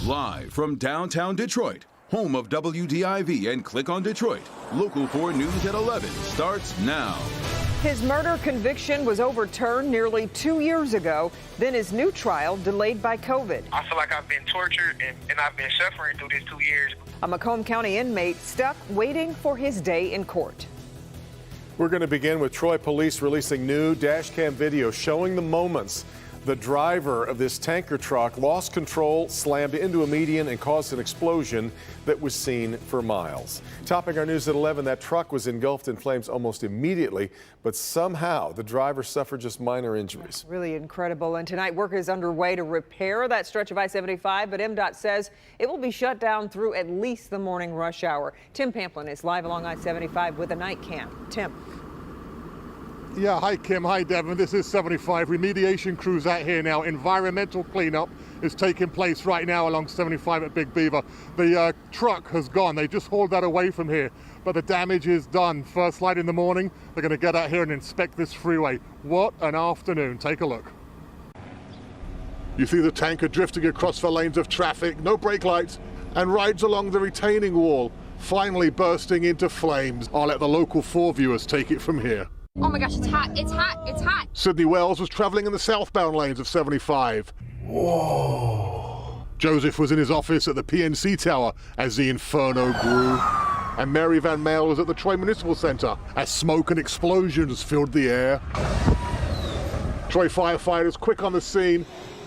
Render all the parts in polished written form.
Live from downtown Detroit, home of WDIV and Click on Detroit, Local 4 News at 11 starts now. His murder conviction was overturned nearly 2 years ago. Then his new trial delayed by COVID. I feel like I've been tortured and I've been suffering through these 2 years. A Macomb County inmate stuck waiting for his day in court. We're going to begin with Troy police releasing new dash cam video showing the moments the driver of this tanker truck lost control, slammed into a median, and caused an explosion that was seen for miles. Topping our news at 11, that truck was engulfed in flames almost immediately, but somehow the driver suffered just minor injuries. Really incredible. And tonight, work is underway to repair that stretch of I-75, but MDOT says it will be shut down through at least the morning rush hour. Tim Pamplin is live along I-75 with a night cam. Tim. Yeah, hi Kim, hi Devin. This is 75. Remediation crews out here now. Environmental cleanup is taking place right now along 75 at Big Beaver. The truck has gone. They just hauled that away from here, but the damage is done. First light in the morning, they're going to get out here and inspect this freeway. What an afternoon. Take a look. You see the tanker drifting across the lanes of traffic, no brake lights, and rides along the retaining wall, finally bursting into flames. I'll let the Local 4 viewers take it from here. Oh my gosh, it's hot, it's hot, it's hot. Sydney Wells was traveling in the southbound lanes of 75. Whoa. Joseph was in his office at the PNC Tower as the inferno grew. And Mary Van Mael was at the Troy Municipal Center as smoke and explosions filled the air. Troy firefighters quick on the scene,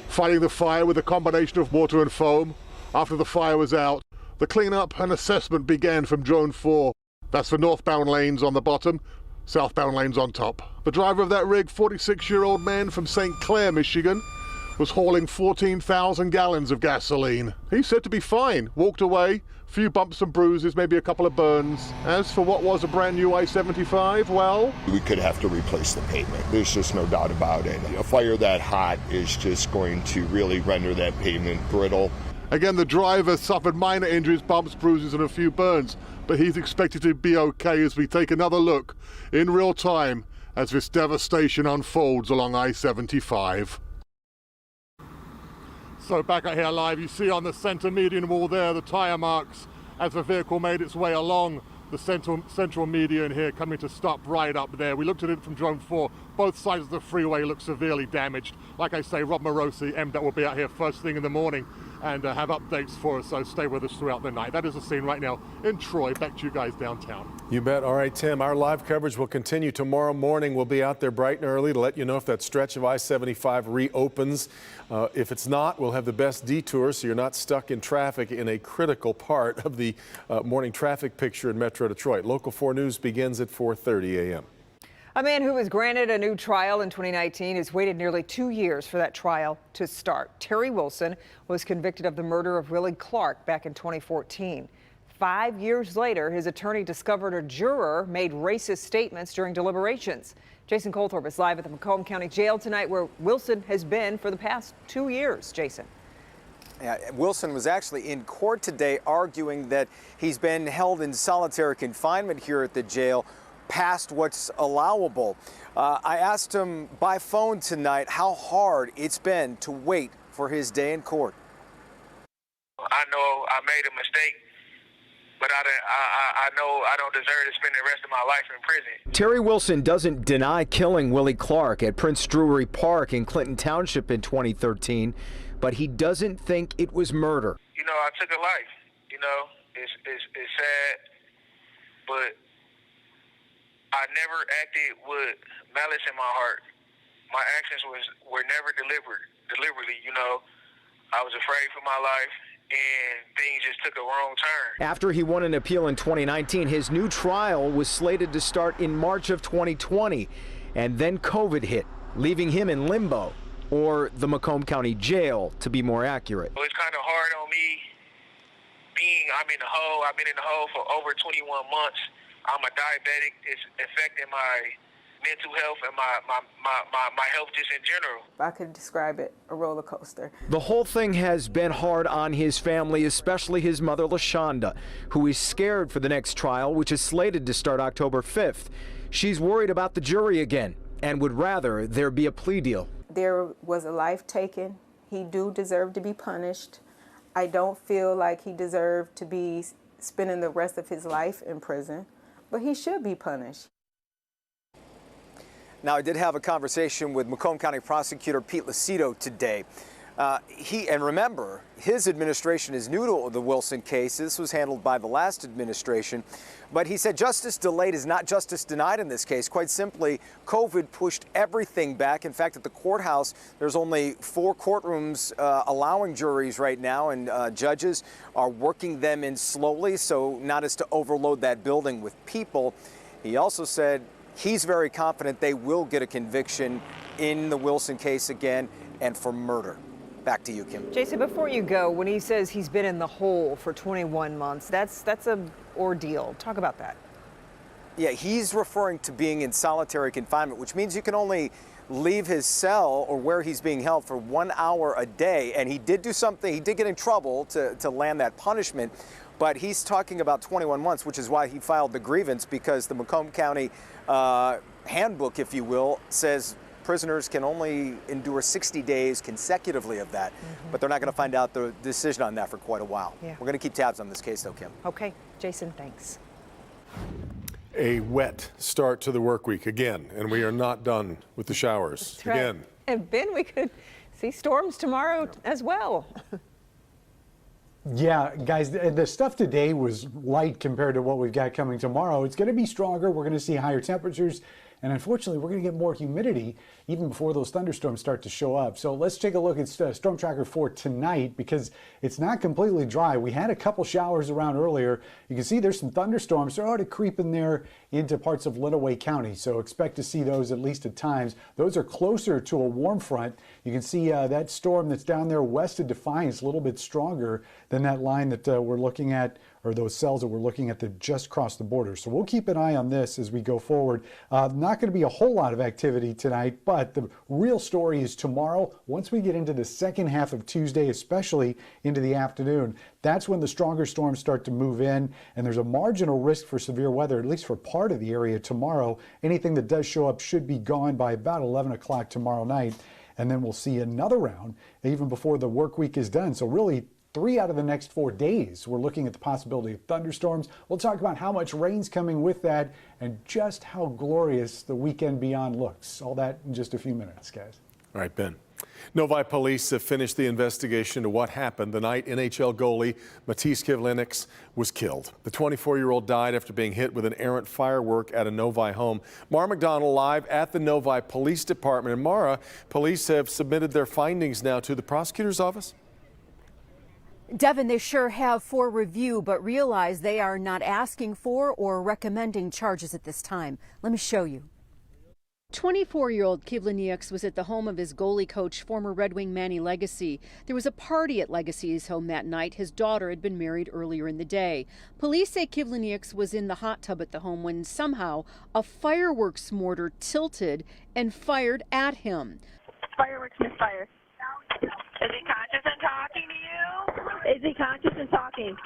fighting the fire with a combination of water and foam. After the fire was out, the cleanup and assessment began from Drone 4. That's for northbound lanes on the bottom, southbound lanes on top. The driver of that rig, 46-year-old man from St. Clair, Michigan, was hauling 14,000 gallons of gasoline. He's said to be fine, walked away, few bumps and bruises, maybe a couple of burns. As for what was a brand new I-75, well, we could have to replace the pavement. There's just no doubt about it. A fire that hot is just going to really render that pavement brittle. Again, the driver suffered minor injuries, bumps, bruises, and a few burns, but he's expected to be okay as we take another look in real time as this devastation unfolds along I-75. So back out here live, you see on the center median wall there the tire marks as the vehicle made its way along the central median here, coming to stop right up there. We looked at it from Drone 4. Both sides of the freeway look severely damaged. Like I say, Rob Morosi, MDOT, will be out here first thing in the morning and have updates for us, so stay with us throughout the night. That is the scene right now in Troy. Back to you guys downtown. You bet. All right, Tim, our live coverage will continue tomorrow morning. We'll be out there bright and early to let you know if that stretch of I-75 reopens. If it's not, we'll have the best detour so you're not stuck in traffic in a critical part of the morning traffic picture in Metro Detroit. Local 4 News begins at 4:30 a.m. A man who was granted a new trial in 2019 has waited nearly 2 years for that trial to start. Terry Wilson was convicted of the murder of Willie Clark back in 2014. 5 years later, his attorney discovered a juror made racist statements during deliberations. Jason Colthorpe is live at the Macomb County Jail tonight, where Wilson has been for the past 2 years. Jason. Yeah, Wilson was actually in court today arguing that he's been held in solitary confinement here at the jail past what's allowable. I asked him by phone tonight how hard it's been to wait for his day in court. I know I made a mistake, but I know I don't deserve to spend the rest of my life in prison. Terry Wilson doesn't deny killing Willie Clark at Prince Drury Park in Clinton Township in 2013, but he doesn't think it was murder. You know, I took a life. You know, it's sad, but I never acted with malice in my heart. My actions were never deliberately, you know. I was afraid for my life, and things just took a wrong turn. After he won an appeal in 2019, his new trial was slated to start in March of 2020, and then COVID hit, leaving him in limbo, or the Macomb County Jail, to be more accurate. Well, it's kind of hard on me I'm in the hole. I've been in the hole for over 21 months. I'm a diabetic. It's affecting my mental health and my health just in general. I could describe it, a roller coaster. The whole thing has been hard on his family, especially his mother, LaShonda, who is scared for the next trial, which is slated to start October 5th. She's worried about the jury again and would rather there be a plea deal. There was a life taken. He do deserve to be punished. I don't feel like he deserved to be spending the rest of his life in prison, but he should be punished. Now, I did have a conversation with Macomb County Prosecutor Pete Lucido today. And remember, his administration is new to the Wilson case. This was handled by the last administration. But he said justice delayed is not justice denied in this case. Quite simply, COVID pushed everything back. In fact, at the courthouse, there's only 4 courtrooms allowing juries right now, and judges are working them in slowly, so not as to overload that building with people. He also said he's very confident they will get a conviction in the Wilson case again and for murder. Back to you, Kim. Jason, before you go, when he says he's been in the hole for 21 months, that's an ordeal. Talk about that. Yeah, he's referring to being in solitary confinement, which means you can only leave his cell or where he's being held for 1 hour a day. And he did do something, he did get in trouble to land that punishment. But he's talking about 21 months, which is why he filed the grievance, because the Macomb County handbook, if you will, says prisoners can only endure 60 days consecutively of that, but they're not going to find out the decision on that for quite a while. Yeah. We're going to keep tabs on this case, though, Kim. Okay, Jason, thanks. A wet start to the work week again, and we are not done with the showers again. And Ben, we could see storms tomorrow as well. Yeah, guys, the stuff today was light compared to what we've got coming tomorrow. It's going to be stronger. We're going to see higher temperatures. And unfortunately, we're going to get more humidity even before those thunderstorms start to show up. So let's take a look at Storm Tracker for tonight, because it's not completely dry. We had a couple showers around earlier. You can see there's some thunderstorms. They're already creeping there into parts of Lenawee County. So expect to see those at least at times. Those are closer to a warm front. You can see that storm that's down there west of Defiance, a little bit stronger than that line that we're looking at, or those cells that we're looking at that just crossed the border. So we'll keep an eye on this as we go forward. Not going to be a whole lot of activity tonight, but the real story is tomorrow. Once we get into the second half of Tuesday, especially into the afternoon, that's when the stronger storms start to move in, and there's a marginal risk for severe weather, at least for part of the area tomorrow. Anything that does show up should be gone by about 11 o'clock tomorrow night, and then we'll see another round even before the work week is done. So really, 3 out of the next 4 days, we're looking at the possibility of thunderstorms. We'll talk about how much rain's coming with that and just how glorious the weekend beyond looks. All that in just a few minutes, guys. All right, Ben. Novi police have finished the investigation into what happened the night NHL goalie Matisse Kivlenieks was killed. The 24-year-old died after being hit with an errant firework at a Novi home. Mara McDonald live at the Novi Police Department. And Mara, police have submitted their findings now to the prosecutor's office? Devin, they sure have for review, but realize they are not asking for or recommending charges at this time. Let me show you. 24-year-old Kivlenieks was at the home of his goalie coach, former Red Wing Manny Legacy. There was a party at Legacy's home that night. His daughter had been married earlier in the day. Police say Kivlenieks was in the hot tub at the home when somehow a fireworks mortar tilted and fired at him. Fireworks misfire. Is he conscious and talking to you? Is he conscious and talking?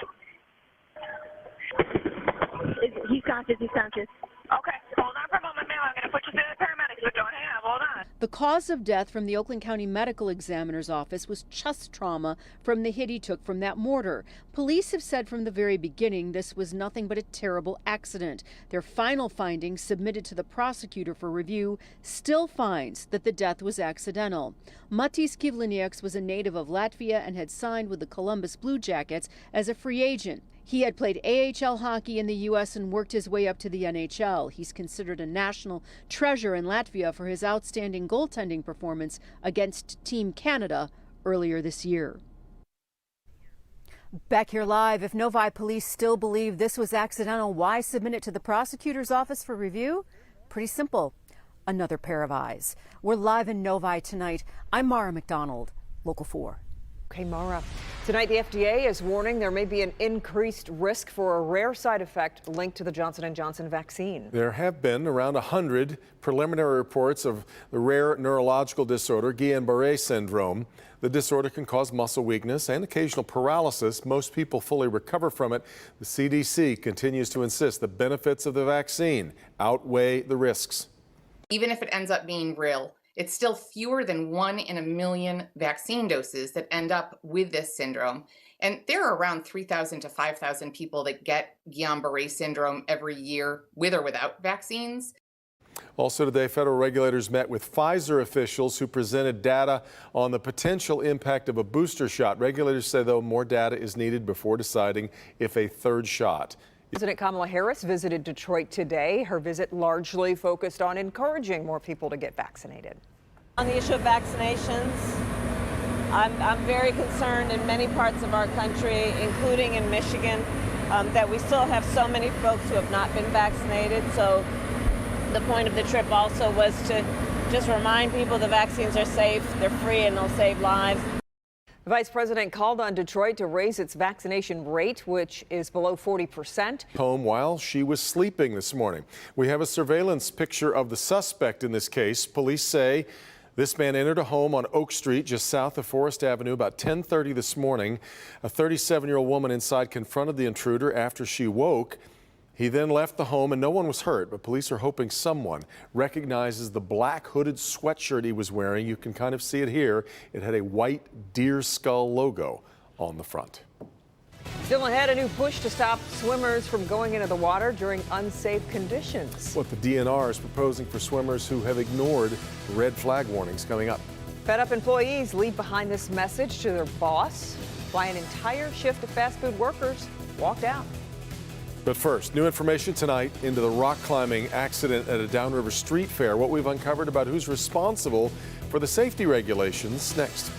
He's conscious, he's conscious. Okay, hold on for a moment, ma'am. I'm going to put you through the paramedics, but don't hang up. Hold on. The cause of death from the Oakland County Medical Examiner's Office was chest trauma from the hit he took from that mortar. Police have said from the very beginning this was nothing but a terrible accident. Their final findings, submitted to the prosecutor for review, still finds that the death was accidental. Matisse Kivlenieks was a native of Latvia and had signed with the Columbus Blue Jackets as a free agent. He had played AHL hockey in the U.S. and worked his way up to the NHL. He's considered a national treasure in Latvia for his outstanding goaltending performance against Team Canada earlier this year. Back here live, if Novi police still believe this was accidental, why submit it to the prosecutor's office for review? Pretty simple. Another pair of eyes. We're live in Novi tonight. I'm Mara McDonald, Local 4. Okay, Mara. Tonight, the FDA is warning there may be an increased risk for a rare side effect linked to the Johnson & Johnson vaccine. There have been around 100 preliminary reports of the rare neurological disorder, Guillain-Barré syndrome. The disorder can cause muscle weakness and occasional paralysis. Most people fully recover from it. The CDC continues to insist the benefits of the vaccine outweigh the risks. Even if it ends up being real, it's still fewer than 1 in a million vaccine doses that end up with this syndrome. And there are around 3,000 to 5,000 people that get Guillain-Barré syndrome every year with or without vaccines. Also today, federal regulators met with Pfizer officials who presented data on the potential impact of a booster shot. Regulators say, though, more data is needed before deciding if a third shot. President Kamala Harris visited Detroit today. Her visit largely focused on encouraging more people to get vaccinated. On the issue of vaccinations, I'm very concerned in many parts of our country, including in Michigan, that we still have so many folks who have not been vaccinated. So the point of the trip also was to just remind people the vaccines are safe, they're free, and they'll save lives. The vice president called on Detroit to raise its vaccination rate, which is below 40%. Home while she was sleeping this morning. We have a surveillance picture of the suspect in this case. Police say this man entered a home on Oak Street just south of Forest Avenue about 10:30 this morning. A 37-year-old woman inside confronted the intruder after she woke. He then left the home and no one was hurt, but police are hoping someone recognizes the black hooded sweatshirt he was wearing. You can kind of see it here. It had a white deer skull logo on the front. Still ahead, a new push to stop swimmers from going into the water during unsafe conditions. What the DNR is proposing for swimmers who have ignored red flag warnings coming up. Fed up employees leave behind this message to their boss, why an entire shift of fast food workers walked out. But first, new information tonight into the rock climbing accident at a Downriver Street Fair. What we've uncovered about who's responsible for the safety regulations next.